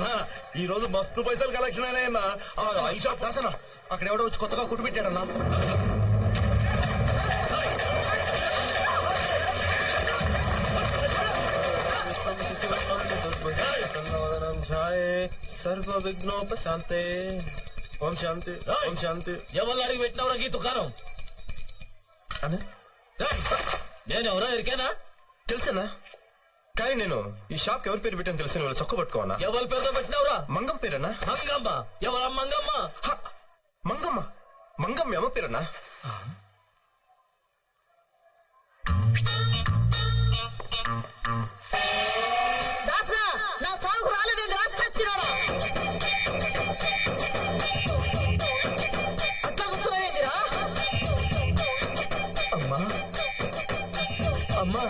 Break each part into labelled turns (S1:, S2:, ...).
S1: అన్నా ఈ రోజు మస్తు పైసలు కలెక్షన్ అయినాయన్నా. ఈ షాప్ కాసనా అక్కడ ఎవడో వచ్చి కొత్తగా కుట్టు పెట్టాడన్నా. సర్వ విఘ్నోపశాంతే. ఓం శాంతి ఓం శాంతి.
S2: ఎవరు అడిగి పెట్టినవరా ఈ దుకాణం? నేను ఎవరో ఎరికేనా?
S1: తెలుసన్నా, కానీ నేను ఈ షాప్ ఎవరి పేరు పెట్టాను తెలిసిన వాళ్ళు చొక్క పట్టుకోనా.
S2: ఎవరి పేరుతో పెట్టినవరా?
S1: మంగం పేరన్నా.
S2: మంగమ్మ? ఎవరా మంగమ్మ?
S1: మంగమ్మ మంగమ్మ అమ్మ పేరన్నా.
S3: నా సాగు రాలేదండి, రాసినాడా అట్లా కూర్చున్నావేంటిరా?
S2: అమ్మా అమ్మా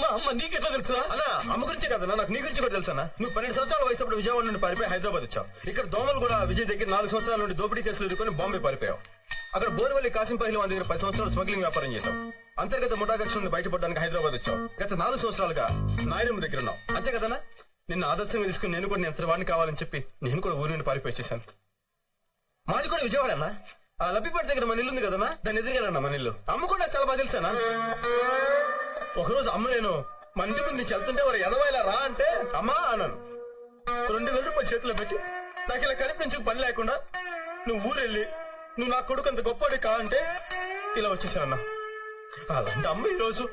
S2: మా అమ్మ నీకెట్లా తెలుసా?
S1: అన్నా అమ్మ గురించే కదన్నా, నాకు నీ గురించి కూడా తెలుసా. నువ్వు 12 సంవత్సరాల వయసు అప్పుడు విజయవాడ నుండి పారిపోయి హైదరాబాద్ వచ్చావు. ఇక్కడ దోమలు కూడా విజయ్ దగ్గర 4 సంవత్సరాల నుండి దోపిడీ కేసులు ఎదుర్కొని బాంబే పారిపోయావు. అక్కడ బోర్వల్లి కాసిం పహిల్వాన్ దగ్గర 10 సంవత్సరాలు స్మగ్లింగ్ వ్యాపారం చేశావు. అంతర్గత ముఠాకక్ష నుండి బయటపడడానికి హైదరాబాద్ వచ్చావు. గత 4 సంవత్సరాలుగా నాయనమ్మ దగ్గర ఉన్నావు. అంతే కదన్నా? నిన్ను ఆదర్శంగా తీసుకుని నేను కూడా ఎంత వాడిని కావాలని చెప్పి నేను కూడా ఊరి నుండి పారిపోయి వచ్చేసాను. మాది కూడా విజయవాడ అన్నా. ఆ లబ్బిపేట దగ్గర మన ఇల్లు ఉంది కదన్నా, దాన్ని ఎదురుగానన్నా మన ఇల్లు. అమ్మ కూడా చాలా బాగా తెలుసానా. ఒకరోజు అమ్మ నేను మన ఇంటి ముందు నుంచి వెళ్తుంటే వారు ఎదవాయిలా రా అంటే అమ్మా అన్నాను. 2000 రూపాయలు చేతిలో పెట్టి నాకు ఇలా కనిపించుకు పని లేకుండా నువ్వు ఊరెళ్ళి నువ్వు నా కొడుకు అంత గొప్పవాడి కా అంటే ఇలా వచ్చేసానన్నా. అలాంటి అమ్మ ఈరోజు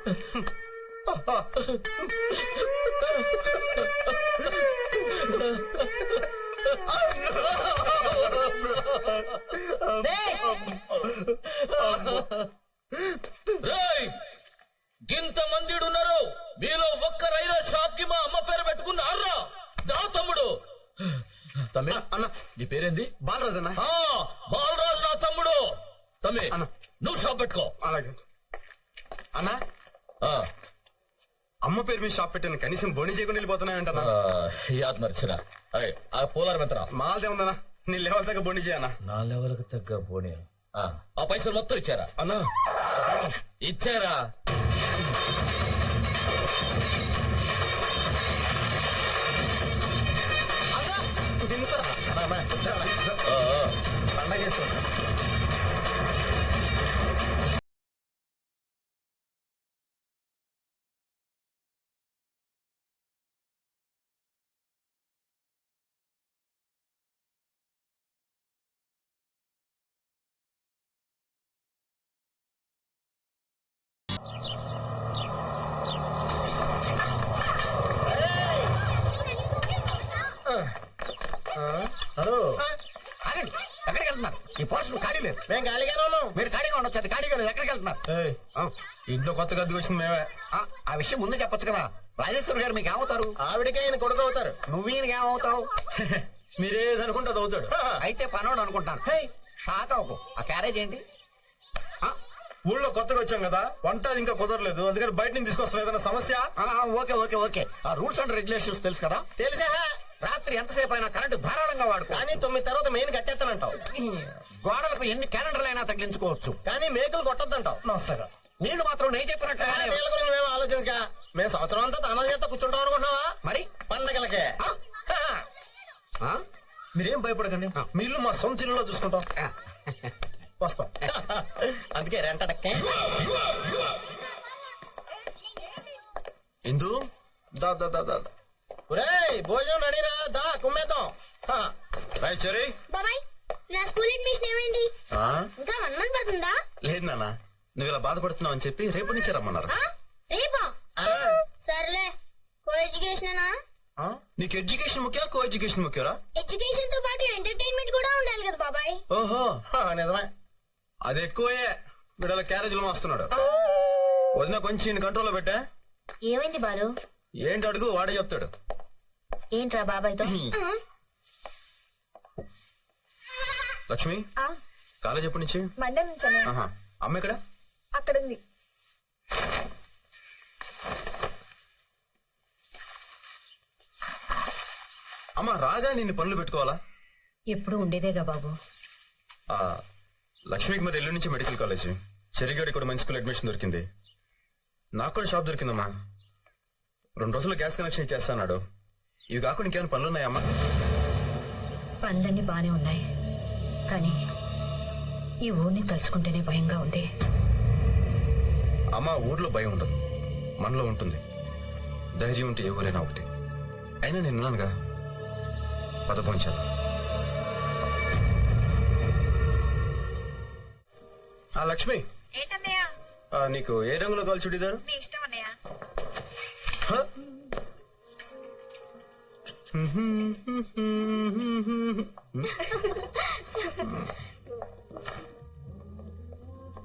S2: గింత మంది ఉన్నారు, మీలో ఒక్కరైనా షాప్ కి మా అమ్మ పేరు పెట్టుకున్నారా? నా తమ్ముడు. తమ్మి
S1: అన్న
S2: నీ పేరేంది?
S1: బాలరాజు అన్న.
S2: బాలరాజు నా తమ్ముడు. తమ్మి
S1: అన్న
S2: నువ్వు షాప్ పెట్టుకో.
S1: అలాగే అన్నా. అమ్మ పేరు మీద షాప్ పెట్టాను, కనీసం బోని చేయకుండా వెళ్ళిపోతున్నాయంటన్నా.
S2: యాద్ మర్చిన ఆ పోలార్ మంత్ర
S1: మాల్దే ఉందన్నా. నీ లెవెల్ తగ్గ బోని చేయనా.
S2: నా లెవెల్ కు తగ్గ బోని. ఆ పైసలు మొత్తం ఇచ్చారా?
S1: అన్నా
S2: ఇచ్చారా?
S1: పండగ
S4: ఎక్కడికి వెళ్తున్నారు? ఈ పోర్షన్ ఖాళీ లేదు. మేము ఖాళీగానే ఉన్నాం. మీరు ఖాళీగా ఉండొచ్చు. అది ఖాళీగా లేదు. ఎక్కడికి వెళ్తున్నారు?
S1: ఇంట్లో కొత్తగా అద్దెకి వచ్చింది మేమే.
S4: ఆ విషయం ముందే చెప్పొచ్చు కదా. రాజేశ్వరి గారు మీకు ఏమవుతారు?
S1: ఆవిడకే ఆయన కొడుకు అవుతారు.
S4: నువ్వు ఈయనకి ఏమవుతావు?
S1: మీరేదనుకుంటే అది అవుతాడు.
S4: అయితే పనోడు అనుకుంటాను. షాక్ అవ్వకు. ఆ క్యారేజ్ ఏంటి?
S1: ఊళ్ళో కొత్తగా వచ్చాం కదా, వంట ఇంకా కుదరలేదు, అందుకని బయట నుంచి తీసుకొస్తాం. ఏదైనా సమస్య?
S4: Okay okay okay. ఆ రూల్స్ అండ్ రెగ్యులేషన్స్ తెలుసు కదా?
S1: తెలిసా?
S4: రాత్రి ఎంతసేపు అయినా కరెంటు ధారాళంగా వాడుకో.
S1: కానీ 9 తర్వాత మెయిన్ కట్టేస్తానంటావు.
S4: గోడలకు ఎన్ని క్యాలెండర్లు అయినా తగిలించుకోవచ్చు.
S1: కానీ మేకలు కొట్టద్దంటావు.
S4: నీళ్లు మాత్రం నేను చెప్పినట్టు
S1: మేము ఆలోచించక మేము సంవత్సరం అంతా తన చేత కూర్చుంటాం అనుకుంటున్నావా?
S4: మరి
S1: పండగలకే. మీరేం భయపడకండి, మీ ఇల్లు మా సొంత ఇల్లులో చూసుకుంటాం. వస్తాం.
S4: అందుకే రెంటడక్కే.
S1: ఇందు దా దా దా దా. భోజనం రెడీరా, దా కుమ్మేద్దాం. చెరీ
S5: బాబాయ్, నా స్కూల్ అడ్మిషన్ ఏమైంది? ఇంకా 1 మంత్ పడుతుందా?
S1: లేదు నాన్న, నువ్వు ఇలా బాధపడుతున్నావు అని చెప్పి రేపు నుంచి రమ్మన్నారు.
S5: రేపా? సర్లే. Co education.
S1: నీకు ఎడ్యుకేషన్ ముఖ్యం, కో ఎడ్యుకేషన్ ముఖ్యరా?
S5: ఎడ్యుకేషన్ తో పాటు ఎంటర్టైన్మెంట్ కూడా ఉండాలి కదా బాబాయ్.
S1: ఓహో నిజమే, అది ఎక్కువే. వీడల క్యారేజీలు మోస్తున్నాడు. వదిన కొంచెం కంట్రోల్లో పెట్టా.
S5: ఏమైంది బాలు?
S1: ఏంటి అడుగు, వాడే చెప్తాడు.
S5: ఏంట్రా బాబాయ్తో?
S1: లక్ష్మి, కాలేజ్ ఎప్పటి నుంచి?
S5: మండే నుంచి.
S1: అమ్మ ఎక్కడ?
S5: అక్కడ ఉంది.
S1: అమ్మ రాగా నిన్ను పనులు పెట్టుకోవాలా?
S3: ఎప్పుడు ఉండేదేగా బాబు.
S1: లక్ష్మికి మరి ఎల్లుండి నుంచి మెడికల్ కాలేజ్, చెరిగాడి కూడా మంచి స్కూల్ అడ్మిషన్ దొరికింది. నాకు కూడా షాప్ దొరికిందమ్మా. 2 రోజుల్లో గ్యాస్ కనెక్షన్ ఇచ్చేస్తాడు. ఇవి కాకుండా ఇంకేమైనా పనులున్నాయమ్మా?
S3: పనులన్నీ బానే ఉన్నాయి, కానీ ఈ ఊరిని తలుచుకుంటేనే భయంగా ఉంది.
S1: అమ్మ, ఊర్లో భయం ఉండదు, మనలో ఉంటుంది. ధైర్యం ఉంటే ఎవరైనా ఒకటి. అయినా నేను ఉన్నానుగా, పదపోంచాను. లక్ష్మి,
S5: ఏంటన్నయ్య
S1: నీకు ఏ రంగులో కావాలి చుడిదారు?
S5: నీ ఇష్టం అన్నయ్య.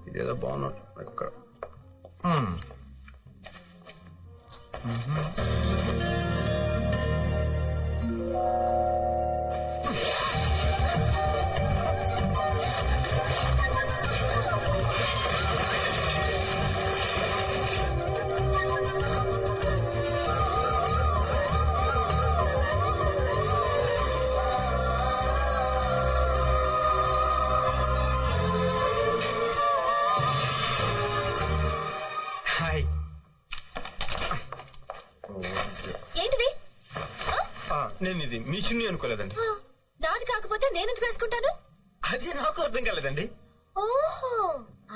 S1: ఇదేదో బాగున్నట్టు ఎక్కడ. హాయ్.
S6: ఏంటిది?
S1: నేను ఇది మీ చున్నీ అనుకోలేదండి.
S6: నాది కాకపోతే నేనెందుకు వేసుకుంటాను?
S1: అది నాకు అర్థం కాలేదండి.
S6: ఓహో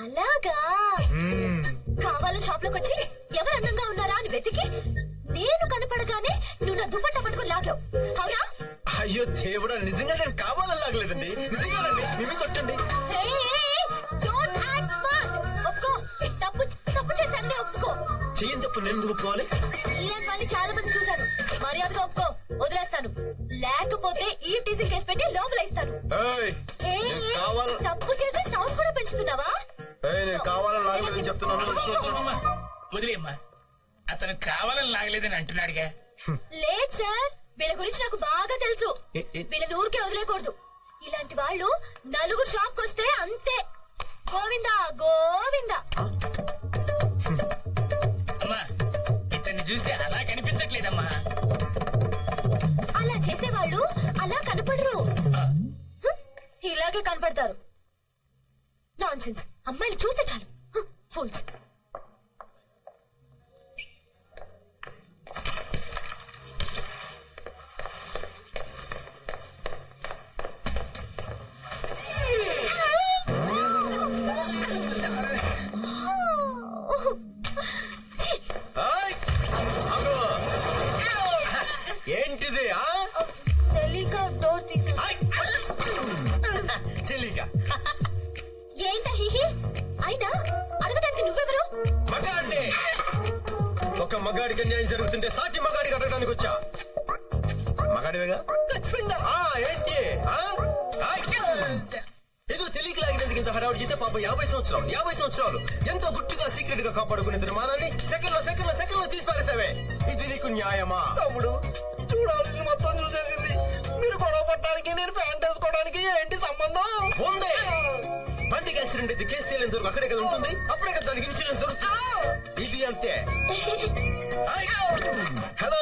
S6: అలాగా. కావాలని షాప్ లోకి వచ్చి ఎవరు అందంగా ఉన్నారా అని వెతికి నేను కనపడగానే నువ్వు నా దుప్పట్ట పట్టుకుని లాగావు, అవునా?
S1: అయ్యో దేవుడా, నిజంగా నేను కావాలని లాగలేదండి. నిజంగానండి, మీ కొట్టండి.
S6: ఒప్పుకో, తప్పు తప్పు చేశాను, ఒప్పుకో.
S1: చెయ్యని తప్పు నేను ఎందుకు ఒప్పుకోవాలి?
S6: ఇలాంటి వాళ్ళని చాలా మంది చూశాను. మర్యాదగా ఒప్పుకో, వదిలేస్తాను. లేకపోతే ఈ టీజింగ్ కేసు పెట్టి లోపల ఇస్తాను.
S1: ఏయ్, నేను కావాల-
S6: తప్పు చేసి సౌండ్ కూడా పెంచుతున్నావా?
S1: ఏయ్, నేను కావాలని లాగలేదని చెప్తున్నాను.
S2: వదిలేమ్మా, అతను కావాలని లాగలేదని అంటున్నాడుగా.
S6: లేదు సార్, వీళ్ళ గురించి నాకు బాగా తెలుసు.
S1: ఏ-
S6: వీళ్ళని ఊరికే వదిలేకూడదు. ఇలాంటి వాళ్ళు నలుగురు షాప్ వస్తే అంతే, గోవిందా గోవిందా.
S2: అమ్మా, ఇతన్ని చూస్తే అలా కనిపించట్లేదమ్మా.
S6: అలా చేసేవాళ్ళు అలా కనపడరు, ఇలాగే కనపడతారు. నాన్సెన్స్. అమ్మాయిలు చూస్తే చాలు, ఫూల్స్.
S1: ఏయ్, ఆగు. ఏంటిది?
S6: తెలియక డోర్ తీసు.
S1: తెలియక
S6: ఏంట హిహి? అయినా అడగడానికి నువ్వెవరు?
S1: మగాడిని. ఒక మగాడికి అన్యాయం జరుగుతుంటే సాటి మగాడికి అడగడానికి వచ్చా. మగాడివేగా? ఏంటి? ఏదో తెలియక లాగినందుకు ఇంత హడావుడి చేస్తే పాపం 50 సంవత్సరాలు ఎంతో గుట్టుగా సీక్రెట్ గా కాపాడుకునే నిర్మాణాన్ని సెకండ్ లో తీసి పారేసావే. ఇది నీకు న్యాయమా? తమ్ముడు, చూడాల్సింది మొత్తం చూసేసింది. మీరు గొడవ పట్టడానికి, నేను ప్యాంట్ వేసుకోవడానికి ఏంటి సంబంధం? ఉంది. బండికి యాక్సిడెంట్ అయితే కేసు తేలేందుకు అక్కడే కదా ఉంటుంది. అప్పుడే కదా దానికి ఇన్సూరెన్స్ దొరుకుతుంది. ఇది అంతే. హలో.